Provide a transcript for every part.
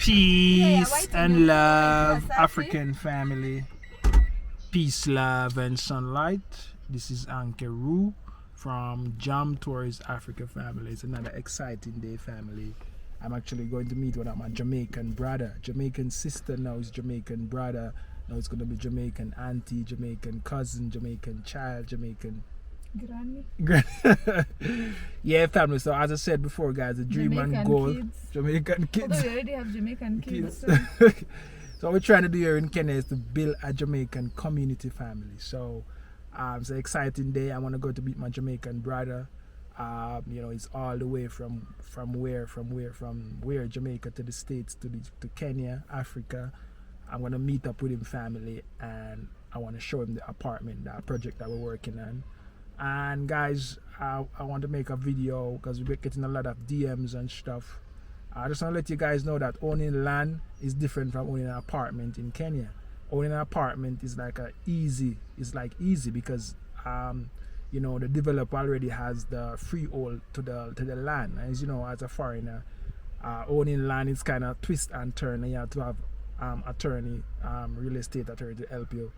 Peace and love, African family. Peace, love, and sunlight. This is Ankeru from Jam Tours Africa family. It's another exciting day, family. I'm actually going to meet one of my Jamaican brother. Jamaican sister now is Jamaican brother. Now it's going to be Jamaican auntie, Jamaican cousin, Jamaican child, Jamaican Granny. Yeah, family. So as I said before, guys, the dream Jamaican and goal. kids. Jamaican kids. Although we already have Jamaican kids. So. So what we're trying to do here in Kenya is to build a Jamaican community family. So it's an exciting day. I want to go to meet my Jamaican brother. You know, it's all the way from where Jamaica to the States to Kenya, Africa. I'm gonna meet up with him family, and I want to show him the apartment, that project that we're working on. And guys, I want to make a video because we're getting a lot of DMs and stuff. I just want to let you guys know that owning land is different from owning an apartment in Kenya. Owning an apartment is like easy because you know, the developer already has the freehold to the land. As you know, as a foreigner, owning land is kind of twist and turn, and you have to have attorney, real estate attorney to help you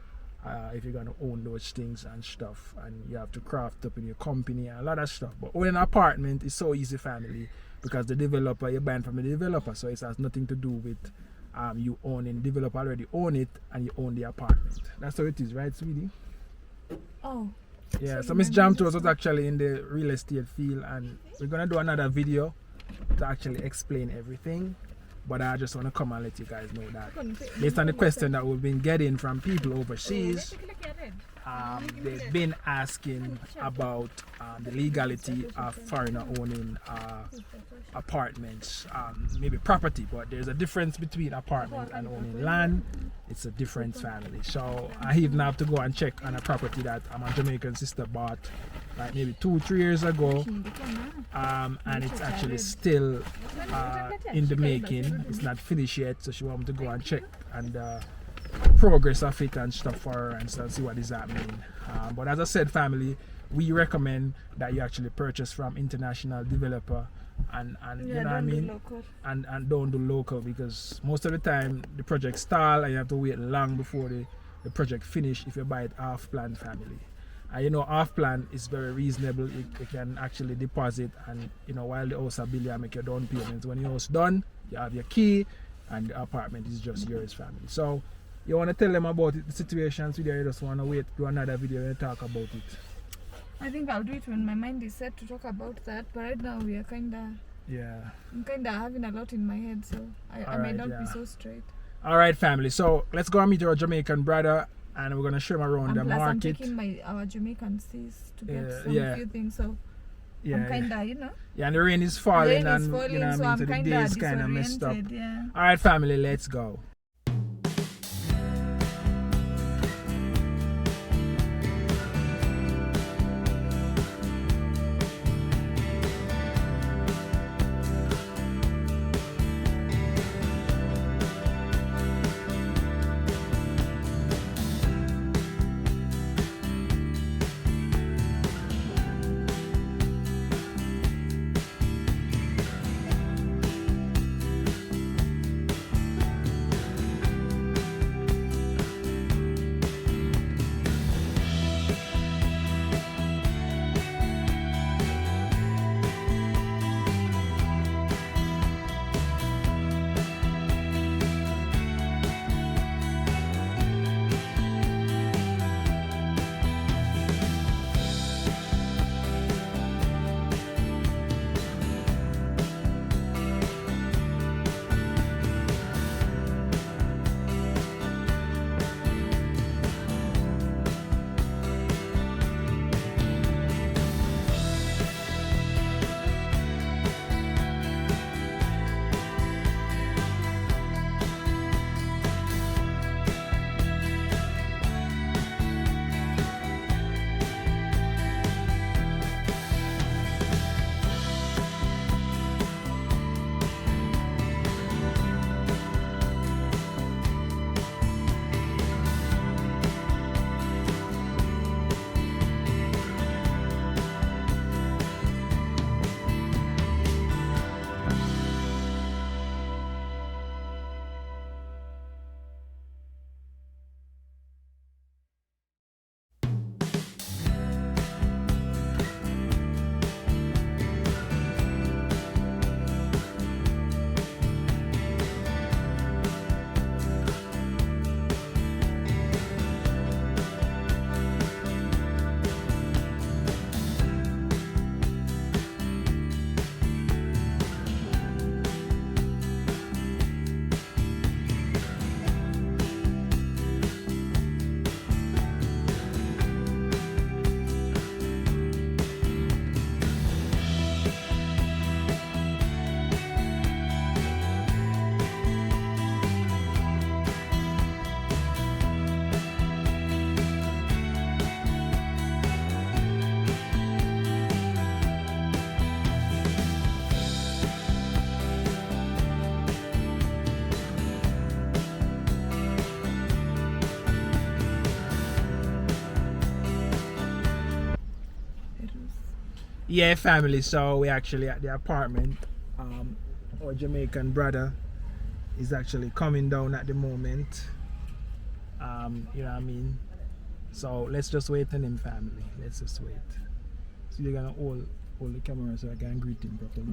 if you're gonna own those things and stuff, and you have to craft up in your company and a lot of stuff. But owning an apartment is so easy, family, because the developer, you're buying from the developer, so it has nothing to do with you owning. The developer already own it and you own the apartment. That's how it is, right, sweetie? Oh. Yeah, so Miss Jam Tours was actually in the real estate field, and we're gonna do another video to actually explain everything. But I just want to come and let you guys know that based on the question that we've been getting from people overseas, they've been asking about the legality of foreigner owning apartments, maybe property. But there's a difference between apartment and owning land. It's a different family. So I even have to go and check on a property that my Jamaican sister bought like maybe 2-3 years ago, and it's actually still in the making. It's not finished yet, so she wants me to go and check and progress of it and stuff for her and stuff, see what is happening. But as I said, family, we recommend that you actually purchase from international developer and you know what I mean, and don't do local, because most of the time the project stall and you have to wait long before the project finish if you buy it off plan, family. And you know, off plan is very reasonable. You can actually deposit, and you know, while the house are built, you make your down payment. When your house done, you have your key and the apartment is just yours, family. So you want to tell them about it, the situations with you just want to wait to another video and talk about it? I think I'll do it when my mind is set to talk about that, but right now we are I'm kinda having a lot in my head, so I may not be so straight. Alright, family, so let's go and meet our Jamaican brother, and we're gonna show him around the market. I'm taking our Jamaican sis to get few things, so I'm kinda, you know. Yeah, and the rain is falling, you know what I mean, so the day is kinda messed up. Yeah. Alright, family, let's go. Yeah, family. So we actually at the apartment. Our Jamaican brother is actually coming down at the moment. You know what I mean? So let's just wait on him, family. Let's just wait. So you're gonna hold the camera so I can greet him properly.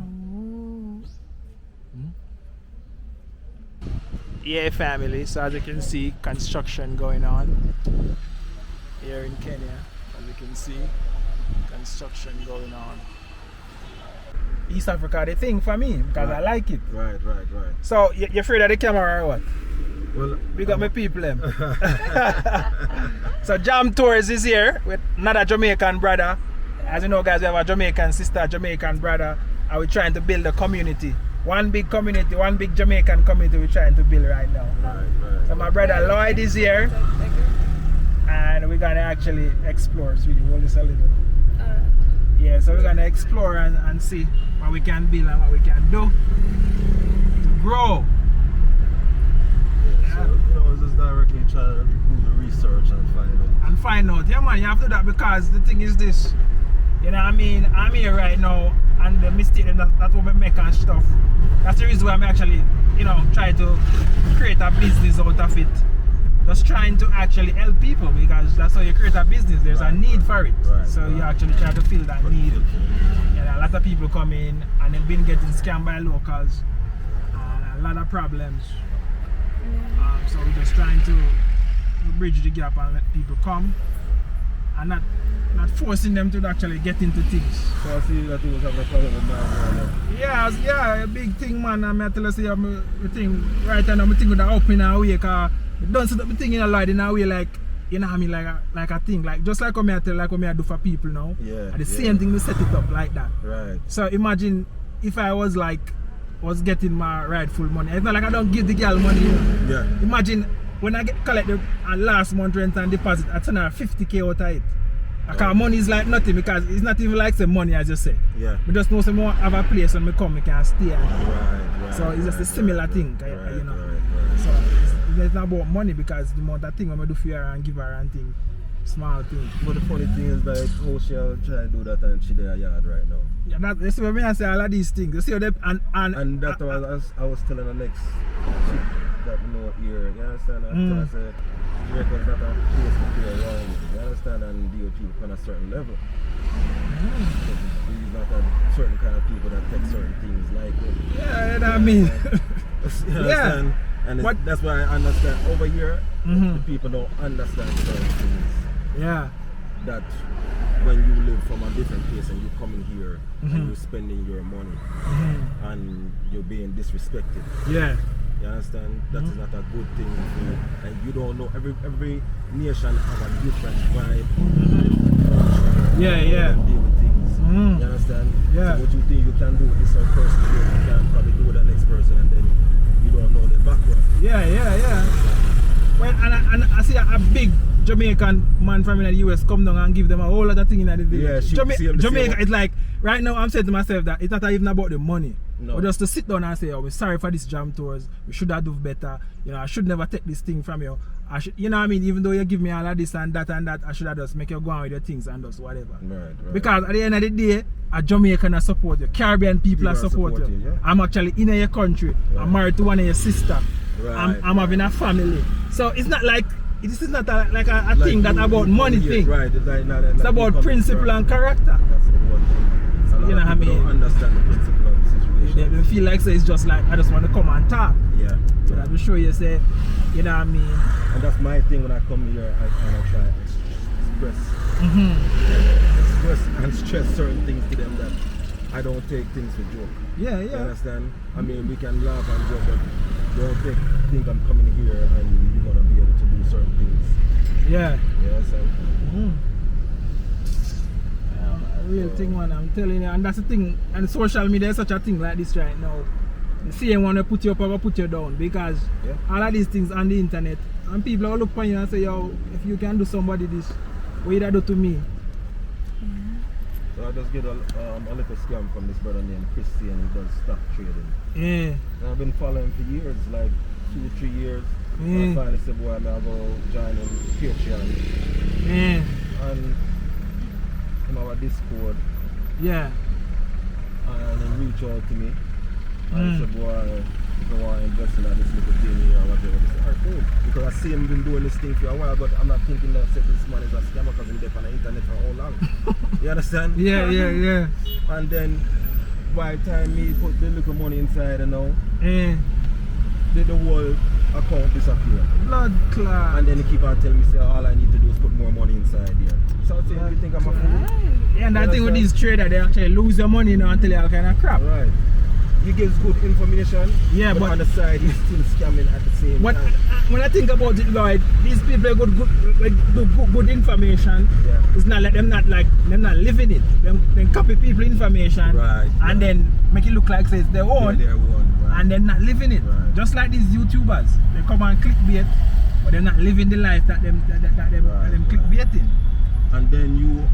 Yeah, family. So as you can see, construction going on here in Kenya. As you can see, construction going on. East Africa, the thing for me because I like it. Right. So you're afraid of the camera or what? Well, We got my people them. So Jam Tours is here with another Jamaican brother. As you know, guys, we have a Jamaican sister, Jamaican brother, and we're trying to build a community. One big community, one big Jamaican community we're trying to build right now. Right. So my brother Lloyd is here, and we're gonna actually explore. Sweetie, hold this a little. Yeah, so we're gonna explore and see what we can build and what we can do to grow. Yeah, so, you know, just directly trying to do the research and find out. Yeah, man, you have to do that because the thing is this. You know what I mean? I'm here right now, and the mistake that we make and stuff. That's the reason why I'm actually, you know, trying to create a business out of it. Just trying to actually help people because that's how you create a business. There's a need for it. So you actually try to fill that need. Yeah, a lot of people come in and they've been getting scammed by locals and a lot of problems. So we're just trying to bridge the gap and let people come and not forcing them to actually get into things. So I see that you was having a problem with my Yeah, a big thing, man. I tell you, I think right now I'm thinking with the up in a way because I don't see the thing in a lot in a way like, you know what I mean, like a thing. Like just like what I tell, like what I do for people now. Yeah. And the same thing we set it up like that. Right. So imagine if I was getting my rightful money. It's not like I don't give the girl money, you know. Yeah. Imagine when I collect the last month rent and deposit, I turn out 50K out of it. Because money is like nothing because it's not even like the money as you say. Yeah. We just know some more have a place when we come, we can stay. Right. So it's just a similar thing, you know. Right. So it's not about money because the amount of thing when we do for her and give her and thing, small thing. But the funny thing is like how she'll try to do that and she there yard right now. Yeah, that's what I say all of these things. You see how they and that was I was telling the next chick that no here, you understand? I said you reckon that a place to play around, you understand, and deal with people on a certain level. He's not a certain kind of people that take certain things like it. Yeah, you know what I mean. You understand? And that's why I understand over here the people don't understand certain things. Yeah. That when you live from a different place and you come in here and you're spending your money and you're being disrespected. Yeah. You understand? That is not a good thing for you. And you don't know every nation have a different vibe. Yeah. Deal with things. You understand? Yeah. So what you think you can do with this other person here, you can probably do with the next person and then you don't know the background. Yeah. Well, and I see a big Jamaican man from the US come down and give them a whole lot of thing in the village. Yeah, Jamaica, it's like, right now I'm saying to myself that it's not even about the money. No. But just to sit down and say, oh, we're sorry for this jam tours, we should have done better, you know, I should never take this thing from you. I should, you know what I mean, even though you give me all of this and that, I should have just make you go on with your things and just whatever. Right. Because at the end of the day, a Jamaican are support you, Caribbean people are support you. Yeah. I'm actually in your country, I'm married to one of your sister, Right. I'm having a family. So it's not like, this is not like a thing that about money thing. Right. It's about principle and character. That's the one thing. You know what I mean? Don't understand the principle of the situation. They feel like it's just like I just want to come and talk. Yeah. But I'm sure you say, you know what I mean? And that's my thing when I come here, I kind of try to express and stress certain things to them that I don't take things for joke. Yeah. You understand? I mean, we can laugh and joke, but don't think I'm coming here and you're gonna be able to do certain things. Yeah. Yeah, so. A real thing, man, I'm telling you, and that's the thing, and social media is such a thing like this right now. The same one will put you up or put you down because all of these things on the internet, and people will look for you and say, yo, if you can do somebody this, what you do to me? So I just get a little scam from this brother named Christy, and he does stock trading. Yeah. And I've been following for years, like 2-3 years. And I finally said, boy, I'm going to go join him Patreon. And in our Discord, Yeah. And then reach out to me. And he said, boy, if you want to invest in this little thing here or whatever. I said, alright, cool. Because I see him been doing this thing for a while, but I'm not thinking that this man is a scammer because he's on the internet for how long. You understand? Yeah. And then by the time me put the little money inside and now, the whole account disappeared. Blood clot. And then he keep on telling me, say, all I need to do is put more money inside here. So I say, you think I'm a fool? Yeah, and that thing with these traders, they actually lose their money now until they all kind of crap. Right. He gives good information, but on the side he's still scamming at the same time. When I think about it, Lloyd, these people do good information. Yeah. It's not like them not living it. Them copy people information, right, and then make it look like say it's their own, right. and they're not living it. Right. Just like these YouTubers, they come and clickbait, but they're not living the life that them clickbaiting. And then you,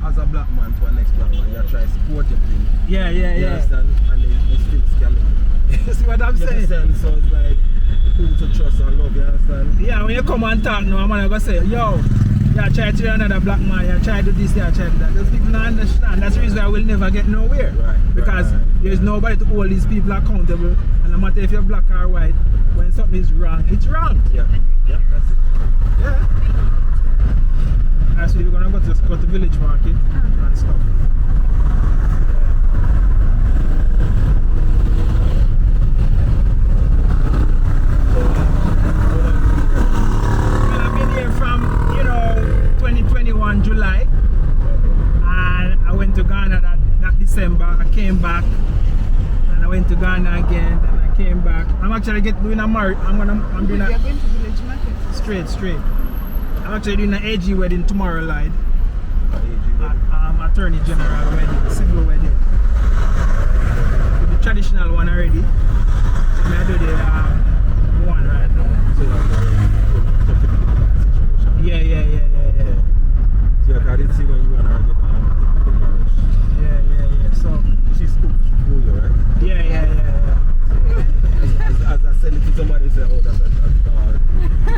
as a black man to a next black man, you try to support him. Yeah. You understand? And they still scamming. See what I'm saying? So it's like who to trust and love, you understand? Yeah, when you come and talk now, I'm gonna say, yo, yeah, try to another black man, yeah, try to do this, yeah, try to do that. Those people don't understand. That's the reason why we'll never get nowhere. Right. Because there's nobody to hold these people accountable, and no matter if you're black or white, when something is wrong, it's wrong. Yeah, that's it. Yeah. Actually, we're gonna go to village market and stuff. Well, I've been here from 2021 July, and I went to Ghana that December. I came back, and I went to Ghana again, and I came back. I'm actually doing a marriage. I'm doing a. You're going to village market. Straight. I'm actually doing an AG wedding tomorrow, Lloyd. Attorney General wedding, civil wedding. The traditional one already. I do the one right now. Yeah. Yeah, I did see when you and her get the marriage. Yeah. So she's cooked for you, right? Yeah. As I said it to somebody, say, oh, that's a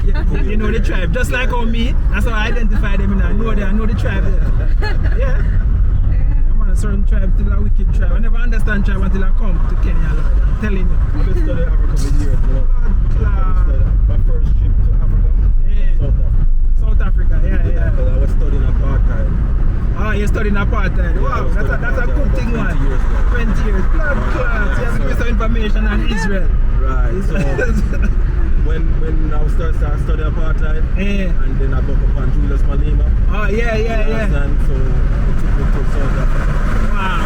yeah, you know the tribe, just like on me. That's how I identify them. I know the tribe there. Yeah. I'm a certain tribe till a wicked tribe. I never understand tribe until I come to Kenya, Lord. I'm telling you. I've been studying Africa for years, you know. My first trip to Africa, South Africa. Yeah. Because I was studying apartheid. Ah, you're studying apartheid. Yeah, wow, that's a good thing, man. 20 years. Blood clots. You have to give me some information on Israel. Right. So when I started studying apartheid, and then I got up on Julius Malema. Oh, yeah. And so it took me to South Africa. Wow.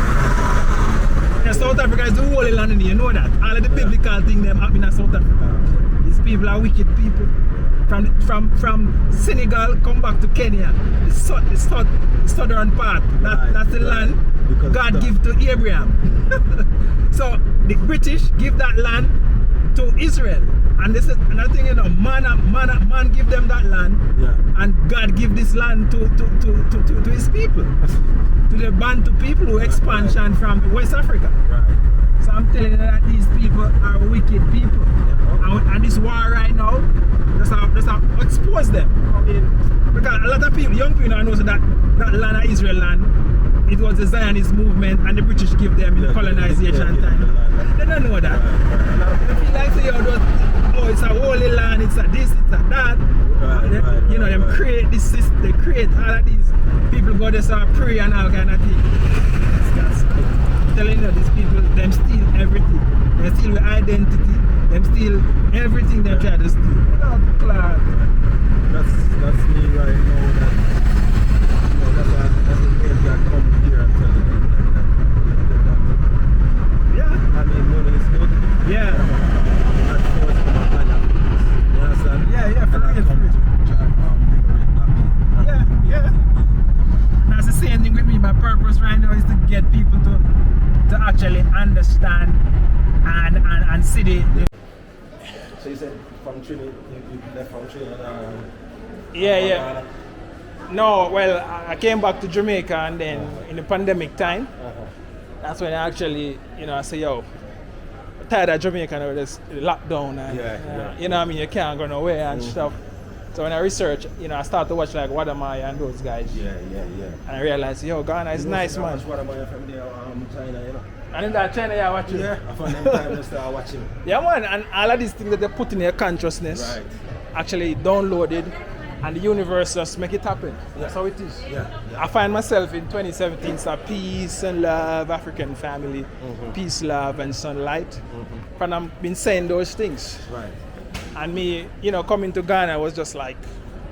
Yeah, South Africa is the holy land, and you know that. All of the biblical things them happen in South Africa. These people are wicked people. From Senegal, come back to Kenya. The southern part. That's the land because God gave to Abraham. So the British give that land to Israel. And this is another thing, man give them that land, and God give this land to his people, to the Bantu people who expansion from West Africa. Right. So I'm telling you that these people are wicked people, and this war right now, just expose them. I mean, because a lot of people, young people, know that land of Israel land, it was the Zionist movement, and the British give them in the colonization time. They don't know that. They feel like say, it's a holy land, it's a this, it's a that. Them create this system, they create all of these. People go there, start pray and all kind of things. I'm telling you, these people, them steal everything. They steal your identity, them steal everything they try to steal. That's me right now. That's the way that come here and tell you that. Yeah. I mean, money is good. Yeah. Yeah, for real. Yeah. And that's the same thing with me. My purpose right now is to get people to actually understand and see the. So you said from Trinidad, you left from Trinidad? Yeah. No, well, I came back to Jamaica, and then in the pandemic time, that's when I actually, I say, yo, I'm tired of Jamaica now, there's lockdown, and you know what I mean, you can't go nowhere and stuff. So when I research, you know, I start to watch like Wadamaya and those guys. Yeah. And I realized, yo, Ghana is nice, man. Wadamaya from there, China, you know. And in that China, you're watching. Yeah, I found them time to start watching. Yeah, man, and all of these things that they put in your consciousness, actually downloaded, and the universe just make it happen. That's how it is. Yeah. I find myself in 2017, so peace and love, African family, peace, love, and sunlight. And I've been saying those things. Right. And me, you know, coming to Ghana was just like,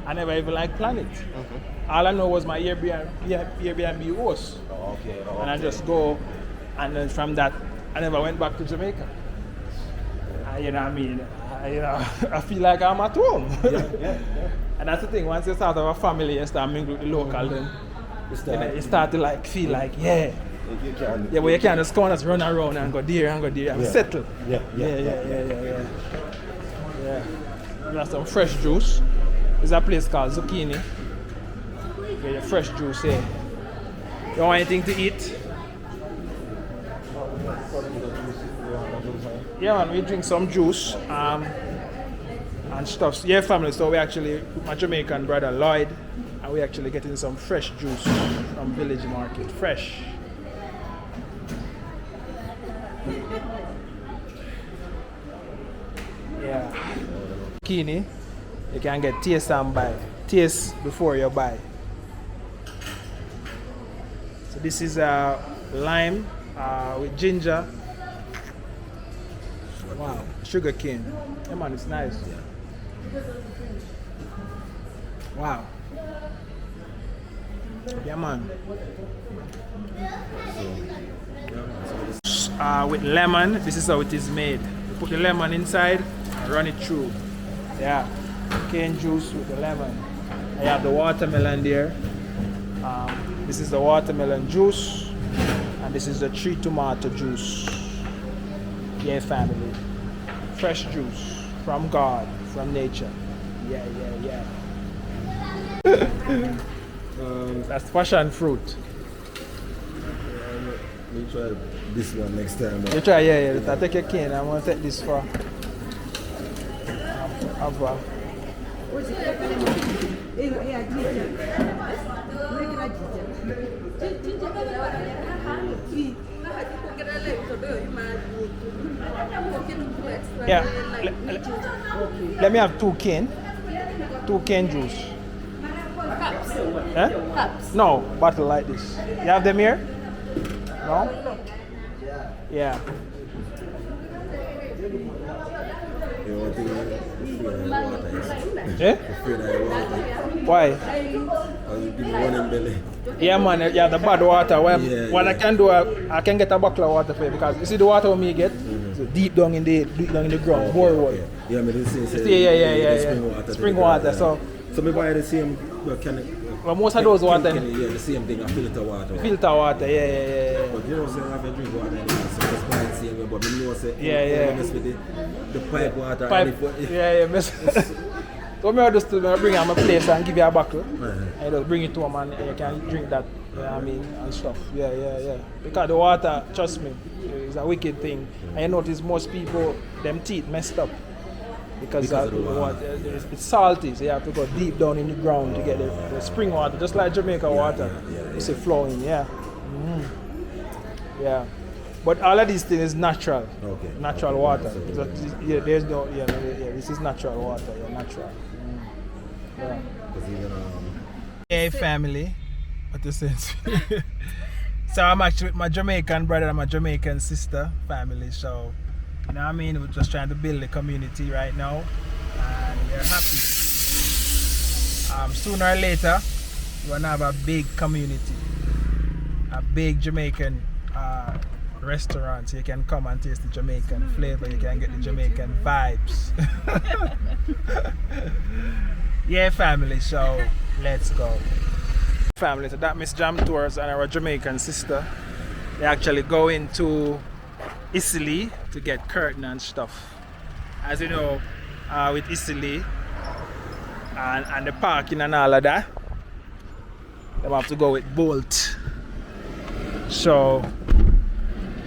I never even like planned it. All I know was my Airbnb host. Okay. And I just go, and then from that, I never went back to Jamaica. You know what I mean? I feel like I'm at home. Yeah. And that's the thing, once you start have a family and start mingling with the local, then you start to like feel like, yeah, but you can't just come and just run around and go there and settle. Yeah. We got some fresh juice. There's a place called Zucchini. Get your fresh juice here. You want anything to eat? Yeah, man, we drink some juice and stuff. Yeah, family. So we actually, my Jamaican brother Lloyd, and we actually getting some fresh juice from Village Market. Fresh. Yeah. Zucchini, you can get taste and buy. Taste before you buy. So this is lime with ginger. Wow, sugar cane. Yeah, man, it's nice. Wow. Yeah, man. With lemon, this is how it is made. You put the lemon inside and run it through. Yeah, cane juice with the lemon. I have the watermelon there. This is the watermelon juice, and this is the tree tomato juice. Yeah, family. Fresh juice from God, from nature. Yeah. That's passion fruit. Let me try this one next time. You try, yeah. I take your cane. I'm gonna take this for. Yeah. Let me have 2 cane. 2 cane juice. Cups. Huh? Cups. No, bottle like this. You have them here? No? Yeah. Eh? Why? Yeah, man. Yeah, the bad water. What I can do, I can get a bottle of water for you, because you see the water we get so deep down in the ground, borehole. Yeah, I mean, Spring water. So we buy the same can. Well, most of those water. Yeah, the same thing. Filter water. Filter water. Yeah. But you know, say I have a drink water, so it's buy the same way. But you know, say mess with the pipe water. Mess. So I just bring them a place and give you a bottle. And you just bring it to them and you can drink that. You know what I mean, and stuff. Yeah. Because the water, trust me, is a wicked thing. And you notice most people, them teeth messed up. Because of the water. It's salty, so you have to go deep down in the ground to get the spring water, just like Jamaica water. It's flowing, yeah. But all of these things is natural. Okay. Natural water. So, there's no, this is natural water, natural. Yeah. Hey family, what the sense? So I'm actually with my Jamaican brother and my Jamaican sister family, so you know what I mean? We're just trying to build a community right now, and we're happy. Sooner or later, we're gonna have a big community, a big Jamaican restaurant. So you can come and taste the Jamaican flavor. You can get the Jamaican vibes. Yeah, family. So let's go. Family. So that Miss Jam Tours and our Jamaican sister, they actually go into Italy to get curtain and stuff. As you know, with Italy and the parking and all of that, they have to go with Bolt. So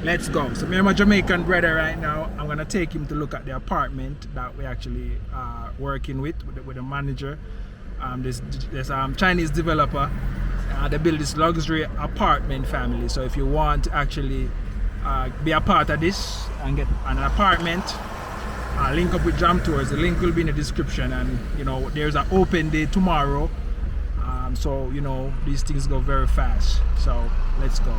let's go. So me and my Jamaican brother right now, I'm gonna take him to look at the apartment that we actually working with the manager. This Chinese developer. They build this luxury apartment family. So if you want to actually be a part of this and get an apartment, link up with Jam Tours. The link will be in the description, and you know there's an open day tomorrow. So you know these things go very fast. So let's go.